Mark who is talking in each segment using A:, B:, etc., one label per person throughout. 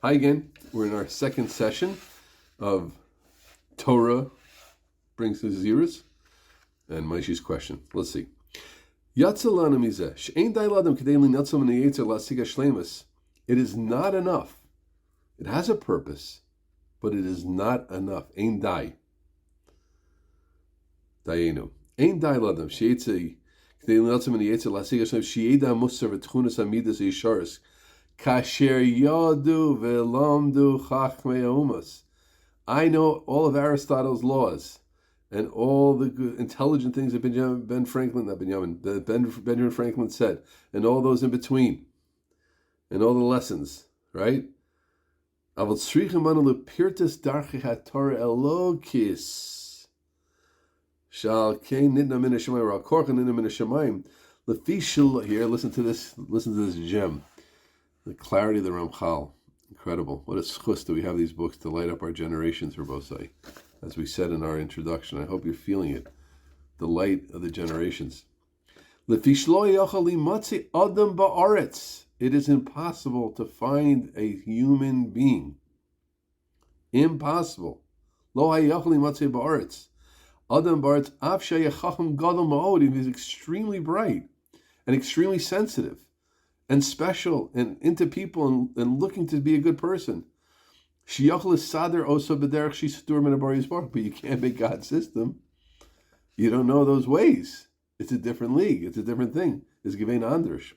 A: Hi again. We're in our second session of Torah brings the Zeros and Maishi's question. Let's see. It is not enough. It has a purpose, but it is not enough. Ein dai. Dayenu. Ein dai ladam. Sheitze k'dei l'natzam v'niyetzer l'asiga Hashem sheyeda musar v'tchunas amidas yesharis kasher yadu v'lamdu chachmei ha'umas. I know all of Aristotle's laws and all the good, intelligent things that Benjamin Franklin said, and all those in between, and all the lessons, right? Yeshivas Darche Noam. Here, listen to this gem. The clarity of the Ramchal. Incredible. What a schus that we have these books to light up our generations, Rabbosai. As we said in our introduction, I hope you're feeling it. The light of the generations. It is impossible to find a human being. Impossible. Adam Baretz is extremely bright and extremely sensitive and special and into people and looking to be a good person. But you can't make God's system. You don't know those ways. It's a different league. It's a different thing. It's Gevein Andrish.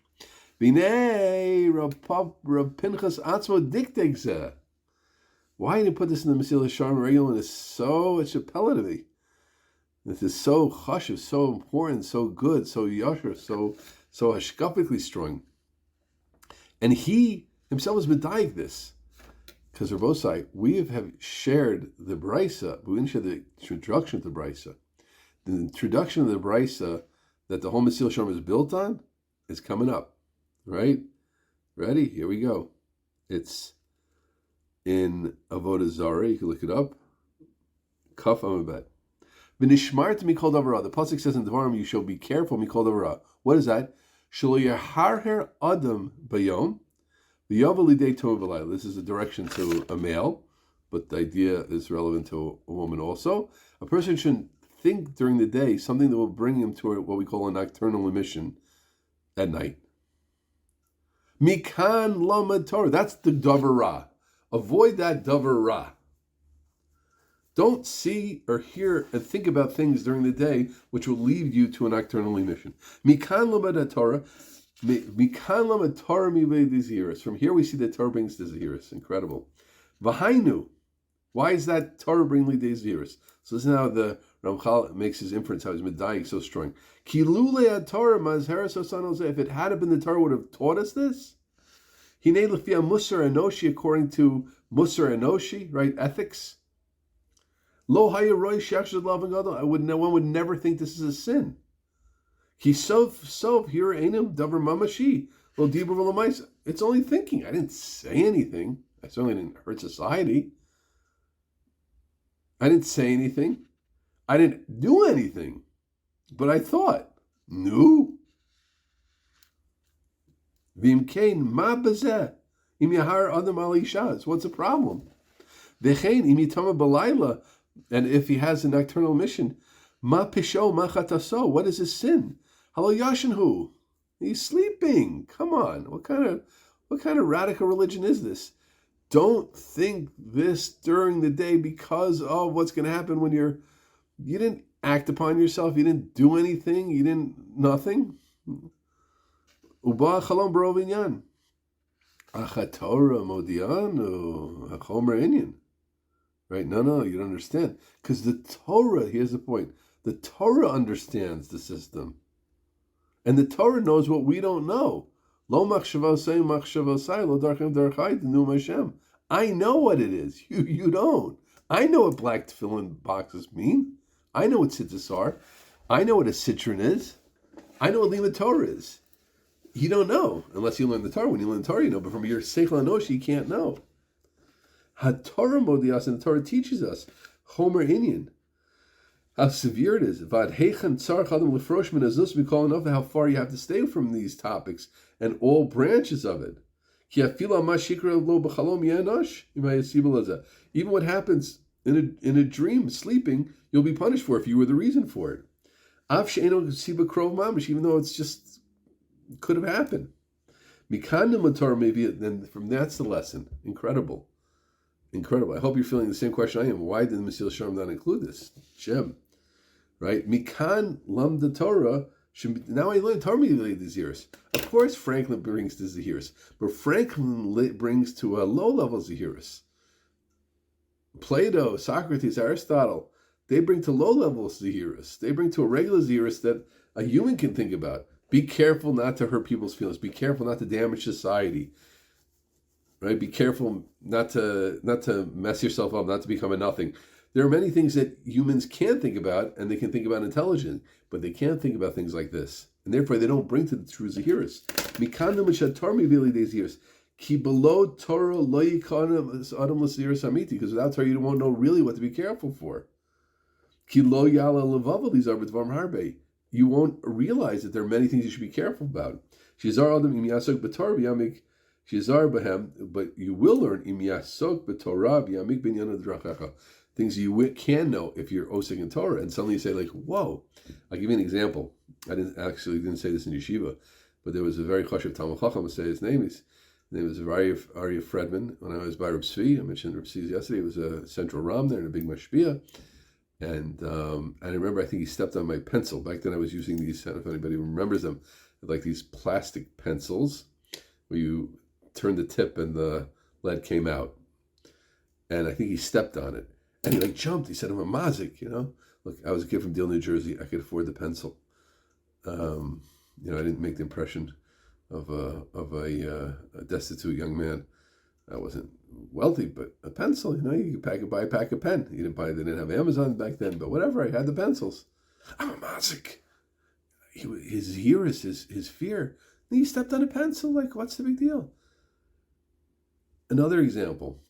A: Why didn't you put this in the Mesilas Yesharim regular? It's Shapell to me. This is so chashuv, so important, so good, so yasher, so hashkapically strong. And he himself has medayik this. Because Rabbosai, we have shared the Brisa, but we didn't share the introduction to the Brisa. The introduction of the Brisa that the whole Mesilas Yesharim is built on is coming up. Right? Ready? Here we go. It's in Avodah Zarah. You can look it up. Kaf Amabet. V'nishmart mikol davara. The pasuk says in Devarim, you shall be careful mikol davara. What is that? Shelo yaharher adam bayom v'yavel lidei tov v'layla. This is a direction to a male, but the idea is relevant to a woman also. A person shouldn't think during the day something that will bring him to what we call a nocturnal emission at night. Mikan lamad Torah. That's the davara. Avoid that davara. Don't see or hear and think about things during the day which will lead you to a nocturnal emission. Mikan lamad Torah. Mikan lamad Torah mivei diziris. From here we see that Torah brings diziris. Incredible. V'hainu. Why is that Torah bringing diziris? So this is how the Ramchal makes his inference, how his medayik so strong. Kilule ad Torah mazheres osanos. If it had been the Torah would have taught us this. Hinei lefia musar enoshi, according to musar enoshi, right? Ethics. Lo hayaroi shachshad lavin gadol. One would never think this is a sin. He sov here enim davar mamashi. Lo dibur v'lamaisa. It's only thinking. I didn't say anything. I certainly didn't hurt society. I didn't say anything. I didn't do anything. But I thought, no. V'imkein ma bezeh im yahar adam al ishaz. What's the problem? V'chein im yitama b'layla. And if he has a nocturnal mission, ma pisho ma chataso. What is his sin? Halo yashinhu. He's sleeping. Come on. What kind of radical religion is this? Don't think this during the day because of what's going to happen when you didn't act upon yourself. You didn't do anything. You didn't nothing. Uba chalom barovinyan. Achatora modianu hachomer inyan. Right? No, you don't understand. Because the Torah, here's the point. The Torah understands the system. And the Torah knows what we don't know. Lo machshavosai machshavosai lo darchem darchai denum Hashem. I know what it is. You don't. I know what black tefillin boxes mean. I know what tzitzis are. I know what a citron is. I know what limud Torah is. You don't know unless you learn the Torah. When you learn the Torah, you know. But from your seichel anoshi, you can't know. HaTorah modias, and the Torah teaches us Homer Inyan, how severe it is. Vad heichen tzarich adam lefrosh min azus, we call enough how far you have to stay from these topics and all branches of it. Even what happens in a dream, sleeping, you'll be punished for if you were the reason for it. Even though it's just could have happened. Maybe then from that's the lesson. Incredible. I hope you're feeling the same question I am. Why did Mesilas Yesharim not include this? Shem. Right? Mikan lam the Torah. Now I learned Torah these years. Of course, Franklin brings to Zahiris, but Franklin brings to a low-level Zahiris. Plato, Socrates, Aristotle, they bring to low-level Zahiris. They bring to a regular Zahiris that a human can think about. Be careful not to hurt people's feelings. Be careful not to damage society. Right? Be careful not to mess yourself up, not to become a nothing. There are many things that humans can think about, and they can think about intelligent, but they can't think about things like this. And therefore, they don't bring to the true Zahiris. Ki below Torah lo yikana adam l'Zahiris hamiti, because without Torah, you won't know really what to be careful for. Ki lo yala levavel lizar b'dvarim harbe. You won't realize that there are many things you should be careful about. Shizar adam im yasok b'Torah v'yamik shizar b'hem, but you will learn im yasok b'Torah v'yamik b'inyan drachacha. Things you can know if you're osik in Torah, and suddenly you say like, "Whoa!" I'll give you an example. I didn't say this in yeshiva, but there was a very chashuv Talmud Chacham. I say his name was Aryeh Fredman. When I was by Reb Tzvi, I mentioned Reb Tzvi yesterday. It was a central ram there in a big mashpia, and I remember I think he stepped on my pencil. Back then I was using these. I don't know if anybody remembers them, like these plastic pencils where you turn the tip and the lead came out, and I think he stepped on it. And he jumped. He said, "I'm a mazik, Look, I was a kid from Deal, New Jersey. I could afford the pencil. I didn't make the impression of a destitute young man. I wasn't wealthy, but a pencil, you could buy a pack of pen. They didn't have Amazon back then, but whatever. I had the pencils. I'm a mazik. His hubris, his fear. And he stepped on a pencil. What's the big deal? Another example.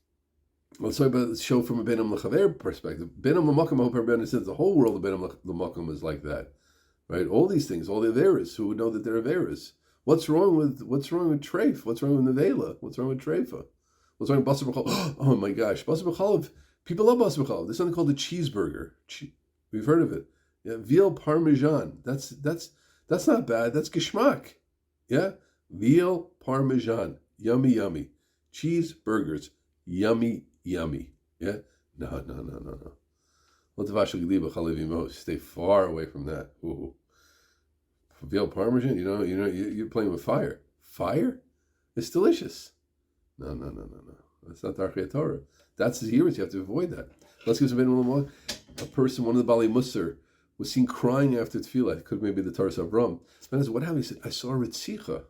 A: Let's talk about the show from a Benam L'Chaver perspective. Benam L'Makom, I hope everybody says the whole world of Benam L'Makom is like that, right? All these things, all the Averas, who would know that they're Averas. What's wrong with Treif? What's wrong with Nevela? What's wrong with Treifa? What's wrong with Basar B'Chalov? Oh my gosh, Basar B'Chalov. People love Basar B'Chalov. There's something called the cheeseburger. We've heard of it. Yeah, veal parmesan. That's not bad. That's geschmack. Yeah, veal parmesan. Yummy. Cheeseburgers. Yummy. Yeah? No. Stay far away from that. Ooh. Veal parmesan, you're playing with fire. Fire? It's delicious. No. That's not Darche Torah. That's the years. You have to avoid that. Let's give some a person, one of the Bali Musar, was seen crying after tefillah. It could maybe the Torah Avram. Man said, what happened? He said, I saw Ritzicha.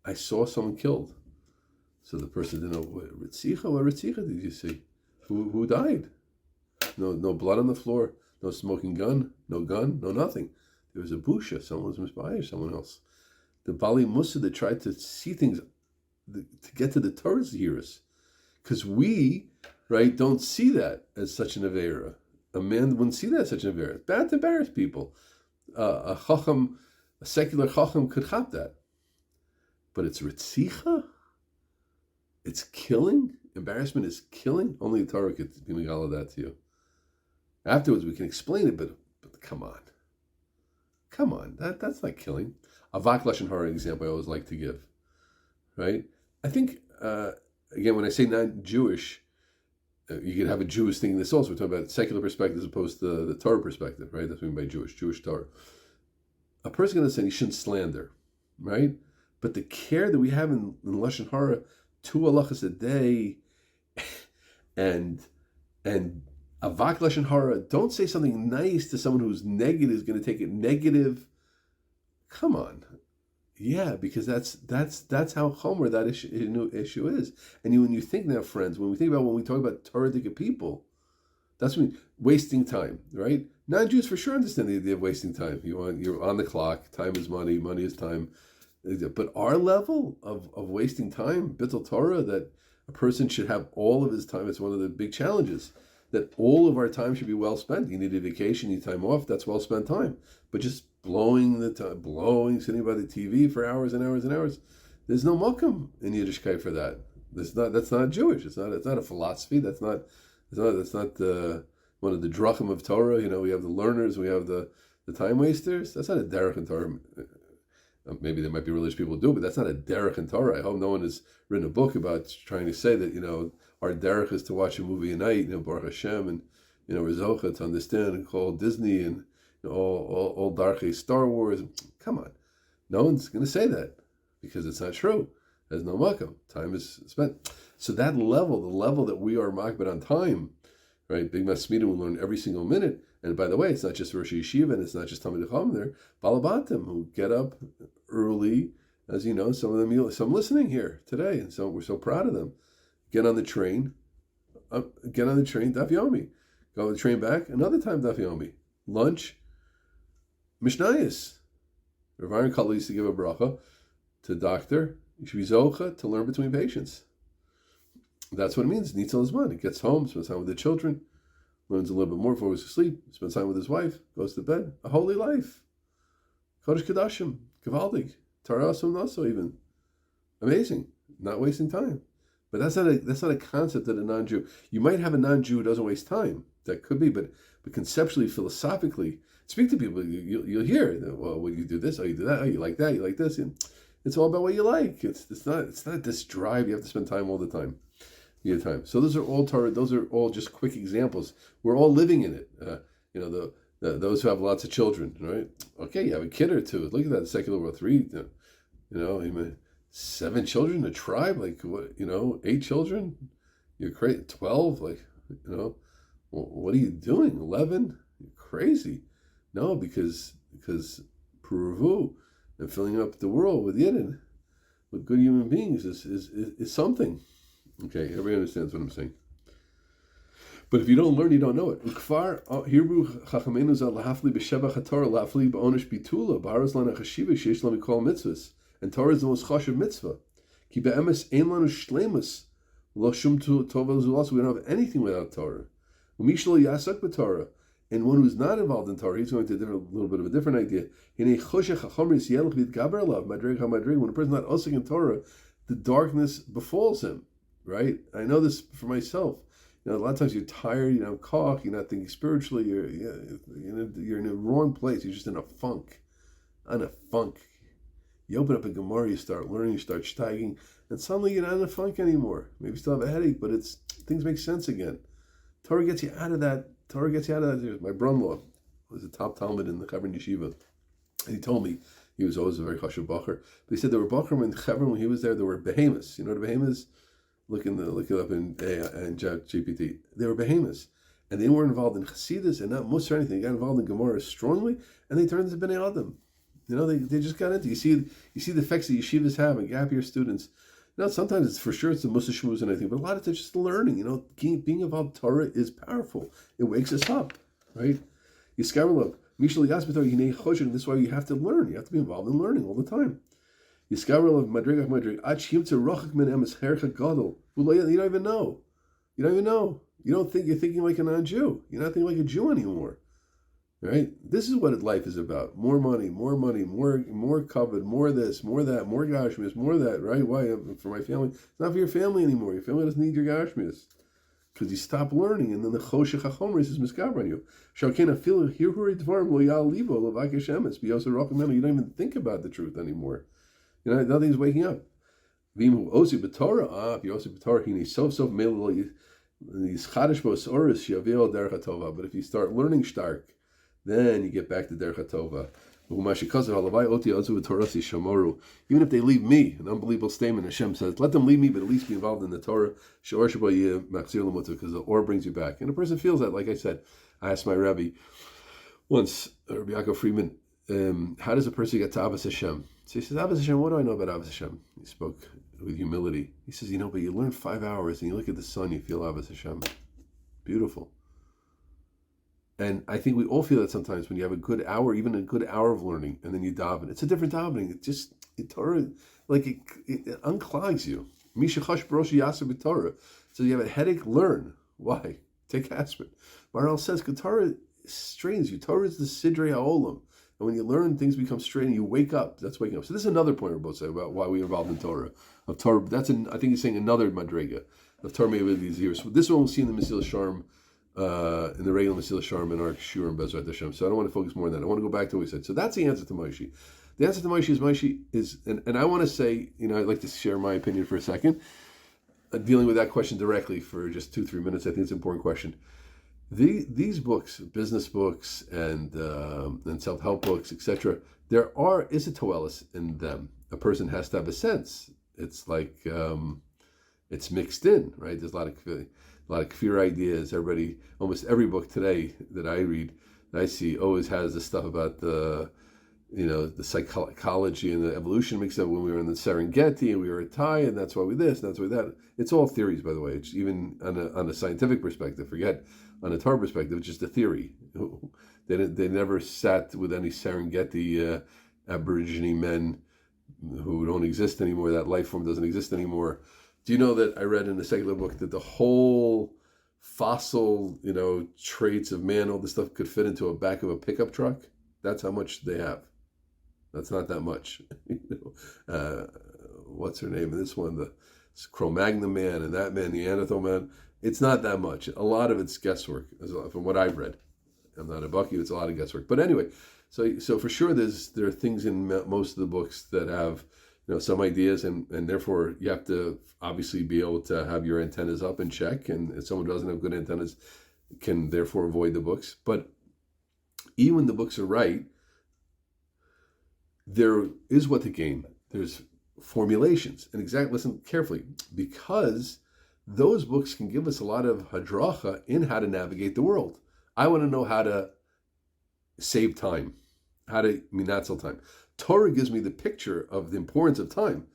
A: I saw someone killed. So the person didn't know, what Ritzicha did you see? Who died? No blood on the floor, no smoking gun, no nothing. There was a busha, someone was misbiased, someone else. The Bali Musa that tried to see things, to get to the Torah's years. Because we, right, don't see that as such an Avera. A man wouldn't see that as such an Avera. It's bad to embarrass people. A secular Chacham could chop that. But it's Ritzicha? It's killing? Embarrassment is killing? Only the Torah could be all of that to you. Afterwards, we can explain it, but come on. That's not killing. A Vak Lashon Hara example I always like to give. Right? I think, again, when I say non-Jewish, you can have a Jewish thing in this also. We're talking about secular perspective as opposed to the Torah perspective, right? That's what I mean by Jewish Torah. A person going to say he shouldn't slander, right? But the care that we have in Lashon Hara, 2 halachas a day, and avak lashon hara, don't say something nice to someone who's negative, is going to take it negative. Come on, yeah, because that's how chomer that issue is. And when you think now, friends, when we talk about Torah-dika people, that's when wasting time, right? Non-Jews for sure understand the idea of wasting time. You're on the clock. Time is money. Money is time. But our level of wasting time, Bittul Torah, that a person should have all of his time, it's one of the big challenges, that all of our time should be well spent. You need a vacation, you need time off, that's well spent time. But just blowing the time, sitting by the TV for hours and hours and hours, There's no makom in Yiddishkeit for that. That's not Jewish. It's not a philosophy. That's not one of the drachim of Torah. We have the learners, we have the time wasters. That's not a derech in Torah. Maybe there might be religious people who do, but that's not a derech in Torah. I hope no one has written a book about trying to say that our derech is to watch a movie a night, Baruch Hashem, and Rizocha to understand and call Disney and all Darche Star Wars. Come on, no one's going to say that because it's not true. There's no makam. Time is spent. So that level, the level that we are makbid on time, right? Big Masmidim will learn every single minute. And by the way, it's not just Rosh Yeshivah and it's not just Talmidei Chacham. They're Balabatim who get up early, as you know. Some of them, some listening here today, and so we're so proud of them. Get on the train, Daf Yomi. Go on the train back, another time Daf Yomi. Lunch, Mishnayos. Rav Aaron Kotler used to give a bracha to doctor. You should be zocha to learn between patients. That's what it means. Nitzal Zman. He gets home, spends time with the children, learns a little bit more before he goes to sleep, spends time with his wife, goes to bed. A holy life. Kodesh Kodashim, Gavaldig, Torah Naso even. Amazing. Not wasting time. But that's not a concept that a non-Jew. You might have a non-Jew who doesn't waste time. That could be, but conceptually, philosophically, speak to people. You'll hear. Well, when you do this, you do that. You like that. You like this. And it's all about what you like. It's not this drive. You have to spend time all the time. You have time. So those are all Torah. Those are all just quick examples. We're all living in it. Those who have lots of children, right? Okay, you have a kid or two. Look at that, secular world 3. 7 children, a tribe, like what? 8 children. You're crazy. 12, what are you doing? 11, you're crazy. No, because Puravu and filling up the world with Yidden, with good human beings is something. Okay, everybody understands what I'm saying. But if you don't learn, you don't know it. Ukfar hirbu chachamenu zal lahafli b'shebach haTorah lahafli b'onish bitula b'haras lana chashiva sheish lami kol mitzvahs. And Torah is the most chashiv mitzvah. Ki be'emes ein lanu shleimus lo shum tova zulas. We don't have anything without Torah. Umishlo yasak b'Torah. And one who's not involved in Torah, he's going to a little bit of a different idea. When a person's not osik in Torah, the darkness befalls him. Right? I know this for myself. A lot of times you're tired, you have cough, you're not thinking spiritually, you're in a wrong place, you're just in a funk. You open up a Gemara, you start learning, you start steiging, and suddenly you're not in a funk anymore. Maybe you still have a headache, but things make sense again. Torah gets you out of that. My brother-in-law was a top Talmud in the Chevron Yeshiva, and he told me he was always a very chashuv bacher. But he said there were bacherim in Chevron when he was there. There were behemoths. You know what a behemoth is? Look it up in GPT. They were behemoths, and they weren't involved in Chassidus and not Mussar or anything. They got involved in Gemara strongly, and they turned into Bnei Adam. They just got into. You see the effects that yeshivas have and gap year students. Sometimes it's for sure it's the Mussar Shmuz and everything, but a lot of it's just learning. Being involved in Torah is powerful. It wakes us up, right? Yiskarelok, Mishal Yasbitor Yinei Choshen. This is why you have to learn. You have to be involved in learning all the time. Yiskarelok Madrigach Madrig Achim to Rochak Min Emes Hercha Gadol. You don't even know. You don't think you're thinking like a non-Jew. You're not thinking like a Jew anymore. Right? This is what life is about. More money, more covet, more this, more that, more gashmias, more that, right? Why? For my family. It's not for your family anymore. Your family doesn't need your gashmias. Because you stop learning, and then the choshech hachomris is miskaber on you. Shalkena feel hirhuri dvarim lo yal libo levak hashemes biyoser rochamenu. You don't even think about the truth anymore. Nothing's waking up. V'im osi b'torah. If you osi b'torah, hini sof mele these chadash bos oris shavil derech hatova. But if you start learning stark, then you get back to derech hatova. Even if they leave me, an unbelievable statement, Hashem says, let them leave me, but at least be involved in the Torah, because the or brings you back. And a person feels that, like I said. I asked my Rabbi once, Rabbi Yaakov Friedman, how does a person get to Avos Hashem? So he says, Avos Hashem, what do I know about Avos Hashem? He spoke with humility. He says, but you learn 5 hours and you look at the sun, you feel Avos Hashem. Beautiful. And I think we all feel that sometimes when you have a good hour, even a good hour of learning, and then you daven. It's a different davening. Torah, it unclogs you. Mishachash Rosh Yashivah Torah. So you have a headache, learn. Why? Take aspirin. Maral says, Torah strains you. Torah is the Sidrei HaOlam. And when you learn, things become straight and you wake up. That's waking up. So this is another point we're both saying about why we're involved in Torah. I think he's saying another Madrega of Torah maybe these years. So this one we'll see in the Mesilas Yesharim, in the regular Mesilas Yesharim in our Shur and Bezrat Hashem. So I don't want to focus more on that. I want to go back to what we said. So that's the answer to Moshe. The answer to Moshe is, and I want to say, I'd like to share my opinion for a second, dealing with that question directly for just 2-3 minutes. I think it's an important question. These books, business books and self-help books, etc., there is a toelis in them. A person has to have a sense. It's like it's mixed in, right? There's a lot of kfir ideas. Almost every book today that I read, that I see, always has this stuff about the psychology and the evolution mixed up. When we were in the Serengeti and we were a Thai, and that's why we this, and that's why that. It's all theories, by the way. It's even on a scientific perspective. Forget on a Torah perspective. It's just a theory. They never sat with any Serengeti Aborigine men who don't exist anymore. That life form doesn't exist anymore. Do you know that I read in the secular book that the whole fossil, traits of man, all this stuff could fit into a back of a pickup truck? That's how much they have. That's not that much. What's her name? This one, the Cro-Magnon man and that man, the Neanderthal man. It's not that much. A lot of it's guesswork, from what I've read. I'm not a Bucky. It's a lot of guesswork. But anyway, so for sure, there are things in most of the books that have some ideas, and therefore you have to obviously be able to have your antennas up and check. And if someone doesn't have good antennas, can therefore avoid the books. But even when the books are right, there is what to gain. There's formulations. And listen carefully, because those books can give us a lot of hadracha in how to navigate the world. I want to know how to save time, how to minatzel time. Torah gives me the picture of the importance of time,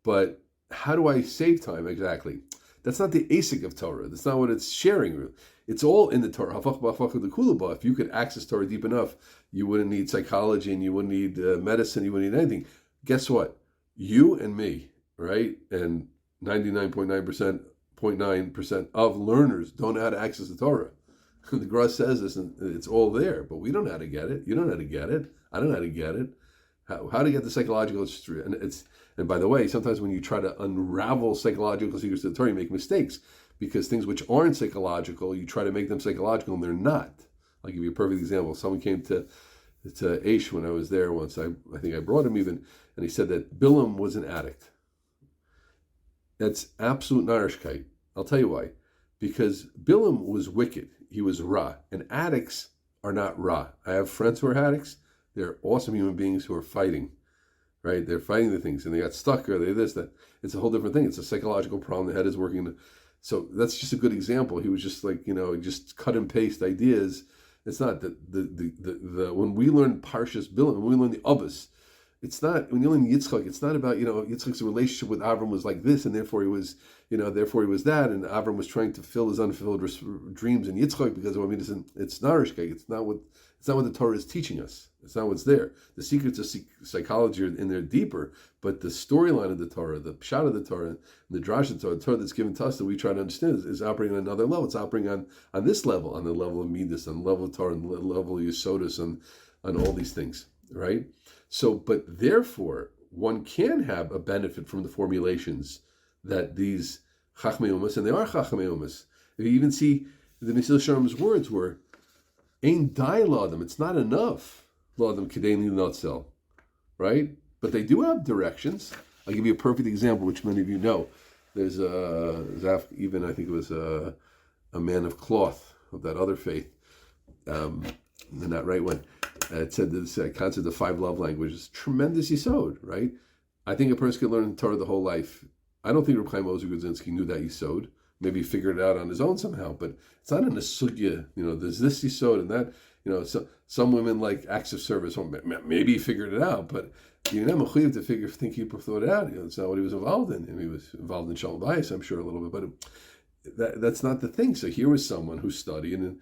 A: but how do I save time exactly? That's not the ASIC of Torah. That's not what it's sharing. It's all in the Torah. If you could access Torah deep enough, you wouldn't need psychology and you wouldn't need medicine, you wouldn't need anything. Guess what? You and me, right? And 99.9% of learners don't know how to access the Torah. The Gra says this, and it's all there, but we don't know how to get it. You don't know how to get it. I don't know how to get it. How to get the psychological history. And by the way, sometimes when you try to unravel psychological secrets of the Torah, you make mistakes, because things which aren't psychological, you try to make them psychological, and they're not. I'll give you a perfect example. Someone came to Aish when I was there once. I think I brought him even, and he said that Bilam was an addict. That's absolute narishkeit. I'll tell you why. Because Bilam was wicked. He was ra. And addicts are not ra. I have friends who are addicts. They're awesome human beings who are fighting, right? They're fighting the things, and they got stuck, or they this, that. It's a whole different thing. It's a psychological problem. The head is working. So that's just a good example. He was just like, just cut and paste ideas. It's not the when we learn Parshas Bilam, when we learn the Abbas, it's not, when you learn Yitzchak, it's not about, Yitzchak's relationship with Avram was like this, and therefore he was that, and Avram was trying to fill his unfulfilled dreams in Yitzchak because of it's narishkeit. It's not what the Torah is teaching us. It's not what's there. The secrets of psychology are in there deeper, but the storyline of the Torah, the pshat of the Torah, the drash of the Torah that's given to us that we try to understand is operating on another level. It's operating on this level, on the level of Midas, on the level of Torah, on the level of Yesodus, on all these things, right? So, but therefore, one can have a benefit from the formulations that these Chachmei Umas, and they are Chachmei Umas. If you even see the Mesilas Yesharim's words were, Ein dai l'adam, it's not enough. L'adam k'dei linatzel, right? But they do have directions. I'll give you a perfect example, which many of you know. There's even I think it was a man of cloth of that other faith, not right one. It said this concept of 5 love languages, tremendous yisod, right? I think a person could learn Torah the whole life. I don't think Reb Chaim Ozer Gudzinski knew that yisod. Maybe he figured it out on his own somehow, but it's not in the sugya. There's this yisod and that. So some women like acts of service. Well, maybe he figured it out, but you're not mechuyev to think he thought it out. It's not what he was involved in. He was involved in shalom bayis, I'm sure, a little bit, but that's not the thing. So here was someone who studied, you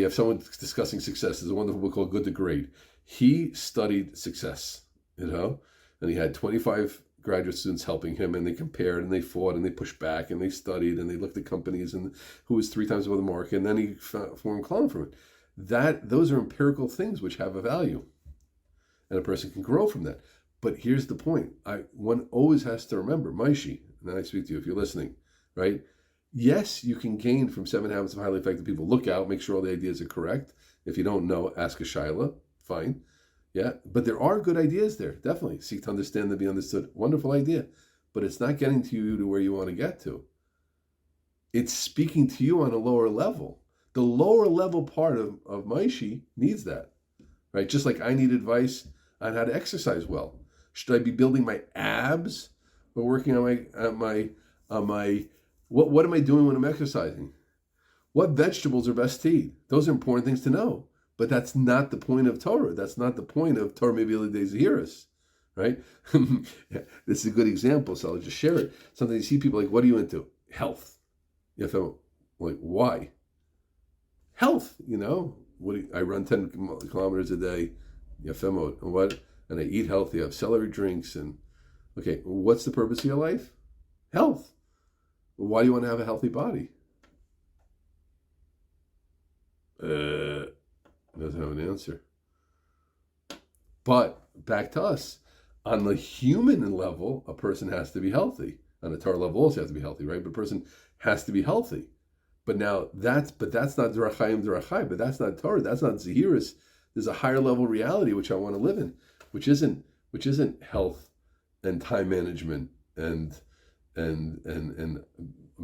A: have someone discussing success. There's a wonderful book called Good to Great. He studied success, and he had 25 graduate students helping him, and they compared and they fought and they pushed back and they studied and they looked at companies and who was 3 times above the market, and then he formed Klal from it. Those are empirical things which have a value. and a person can grow from that. But here's the point. One always has to remember, Maishi, and then I speak to you if you're listening, right? Yes, you can gain from 7 Habits of Highly Effective People. Look out, make sure all the ideas are correct. If you don't know, ask a Shaila. Fine. Yeah, but there are good ideas there, definitely. Seek to understand and be understood. Wonderful idea. But it's not getting to you to where you want to get to. It's speaking to you on a lower level. The lower level part of Maishi needs that, right? Just like I need advice on how to exercise well. Should I be building my abs or working on my what am I doing when I'm exercising? What vegetables are best to eat? Those are important things to know. But that's not the point of Torah. That's not the point of Torah Mesilas Yesharim, right? This is a good example, so I'll just share it. Sometimes you see people like, what are you into? Health. Like, why? Health, I run 10 kilometers a day, and I eat healthy, I have celery drinks, and okay, what's the purpose of your life? Health. Why do you want to have a healthy body? Doesn't have an answer. But back to us. On the human level, a person has to be healthy. On the Torah level, also has to be healthy, right? But a person has to be healthy. But now that's not Darachayim, but that's not Torah, that's not Zahiris. There's a higher level reality which I want to live in, which isn't health and time management and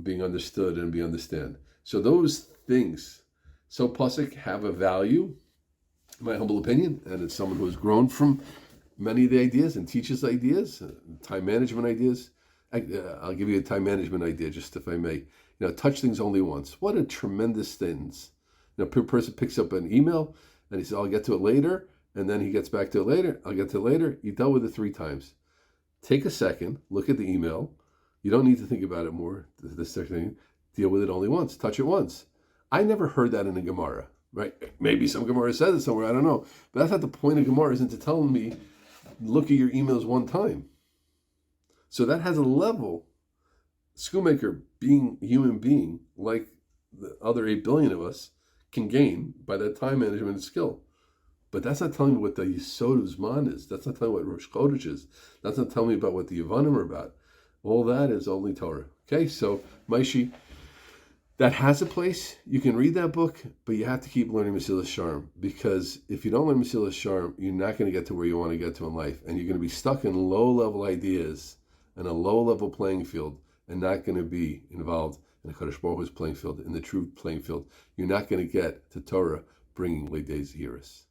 A: being understood and be understand. So those things, so Pasuk, have a value, in my humble opinion, and it's someone who has grown from many of the ideas and teaches ideas, time management ideas. I'll give you a time management idea, just if I may. Touch things only once. What a tremendous thing. A person picks up an email and he says, I'll get to it later. And then he gets back to it later. I'll get to it later. You dealt with it 3 times. Take a second, look at the email. You don't need to think about it more. This thing, deal with it only once. Touch it once. I never heard that in a Gemara, right? Maybe some Gemara says it somewhere. I don't know. But that's not the point of Gemara, isn't to tell me, look at your emails 1 time. So that has a level. Schoonmaker, being a human being, like the other 8 billion of us, can gain by that time management and skill. But that's not telling me what the Yesod of Zman is. That's not telling me what Rosh Chodesh is. That's not telling me about what the Yevanim are about. All that is only Torah. Okay, so Maishi, that has a place. You can read that book, but you have to keep learning Mesilas Yesharim, because if you don't learn Mesilas Yesharim, you're not going to get to where you want to get to in life, and you're going to be stuck in low-level ideas and a low-level playing field, and not going to be involved in the Kadosh Baruch Hu's playing field, in the true playing field. You're not going to get to Torah bringing Leidei Zahiris.